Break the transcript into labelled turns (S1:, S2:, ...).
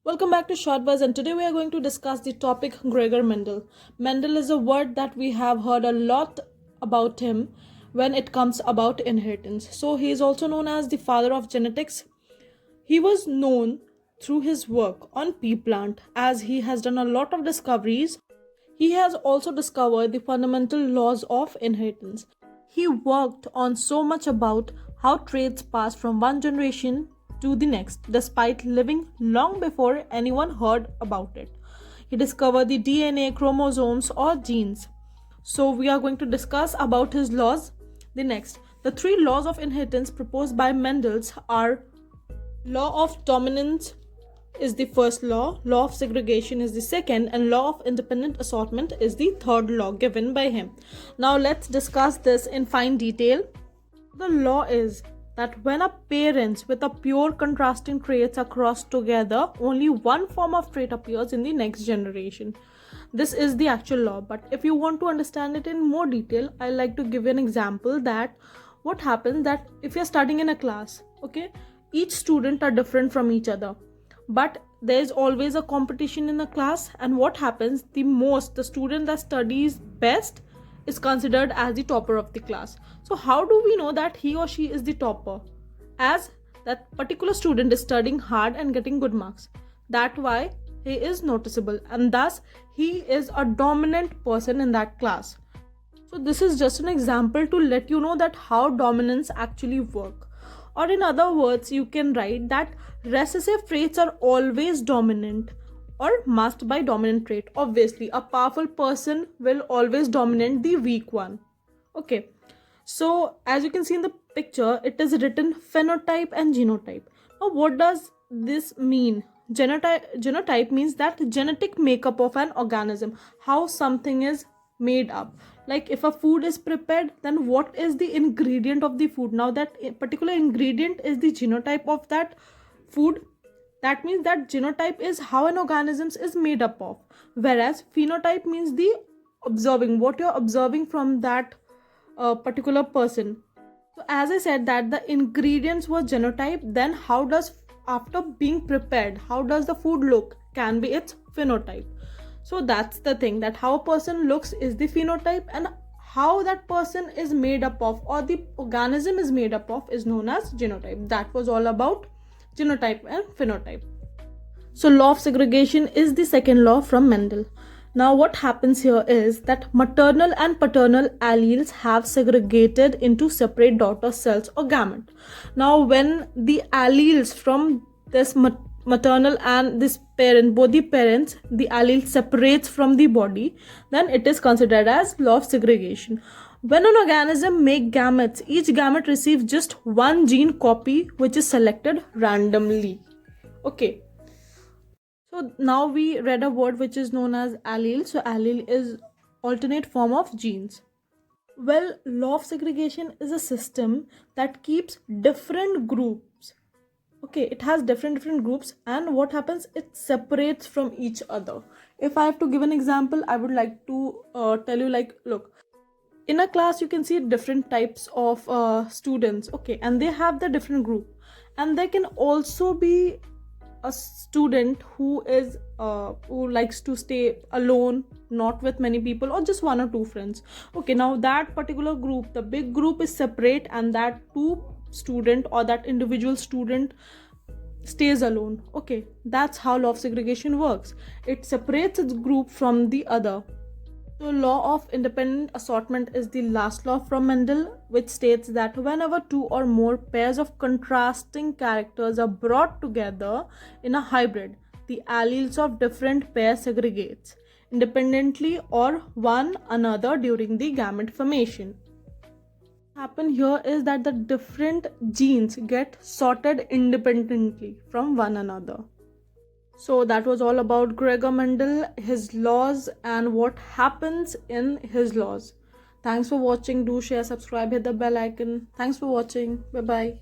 S1: Welcome back to Short Buzz, and today we are going to discuss the topic Gregor Mendel. Mendel is a word that we have heard a lot about him when it comes about inheritance. So he is also known as the father of genetics. He was known through his work on pea plant as he has done a lot of discoveries. He has also discovered the fundamental laws of inheritance. He worked on so much about how traits pass from one generation to the next, despite living long before anyone heard about it. He discovered the DNA, chromosomes, or genes. So we are going to discuss about his laws. The three laws of inheritance proposed by Mendel are: law of dominance is the first law of segregation is the second, and law of independent assortment is the third law given by him. Now let's discuss this in fine detail. The law is that when a parents with a pure contrasting traits are crossed together, only one form of trait appears in the next generation. This is the actual law, but if you want to understand it in more detail, I like to give you an example that what happens that if you're studying in a class, okay, each student are different from each other, but there is always a competition in a class, and what happens, the student that studies best is considered as the topper of the class. So how do we know that he or she is the topper? As that particular student is studying hard and getting good marks, that's why he is noticeable, and thus he is a dominant person in that class. So this is just an example to let you know that how dominance actually work. Or in other words, you can write that recessive traits are always dominant or masked by dominant trait. Obviously, a powerful person will always dominate the weak one. Okay, so as you can see in the picture, it is written phenotype and genotype. Now what does this mean? Genotype means that genetic makeup of an organism, how something is made up. Like if a food is prepared, then what is the ingredient of the food? Now that particular ingredient is the genotype of that food. That means that genotype is how an organism is made up of, whereas phenotype means the observing, what you're observing from that particular person. So as I said that the ingredients were genotype, then how does, after being prepared, how does the food look? Can be its phenotype. So that's the thing, that how a person looks is the phenotype, and how that person is made up of, or the organism is made up of, is known as genotype. That was all about genotype and phenotype. So law of segregation is the second law from Mendel. Now what happens here is that maternal and paternal alleles have segregated into separate daughter cells or gamete. Now when the alleles from this maternal and this parent, both the parents, the allele separates from the body, then it is considered as law of segregation. When an organism makes gametes, each gamete receives just one gene copy which is selected randomly. Okay. So now we read a word which is known as allele. So allele is alternate form of genes. Well, law of segregation is a system that keeps different groups. Okay, it has different groups, and what happens, it separates from each other. If I have to give an example, I would like to tell you, like, look, in a class you can see different types of students, okay, and they have the different group, and there can also be a student who is who likes to stay alone, not with many people, or just one or two friends. Okay, now that particular group, the big group, is separate, and that two student or that individual student stays alone. Okay, that's how law of segregation works. It separates its group from the other. So law of independent assortment is the last law from Mendel, which states that whenever two or more pairs of contrasting characters are brought together in a hybrid, the alleles of different pairs segregates independently or one another during the gamete formation. What happens here is that the different genes get sorted independently from one another. So that was all about Gregor Mendel, his laws, and what happens in his laws. Thanks for watching. Do share, subscribe, hit the bell icon. Thanks for watching. Bye bye.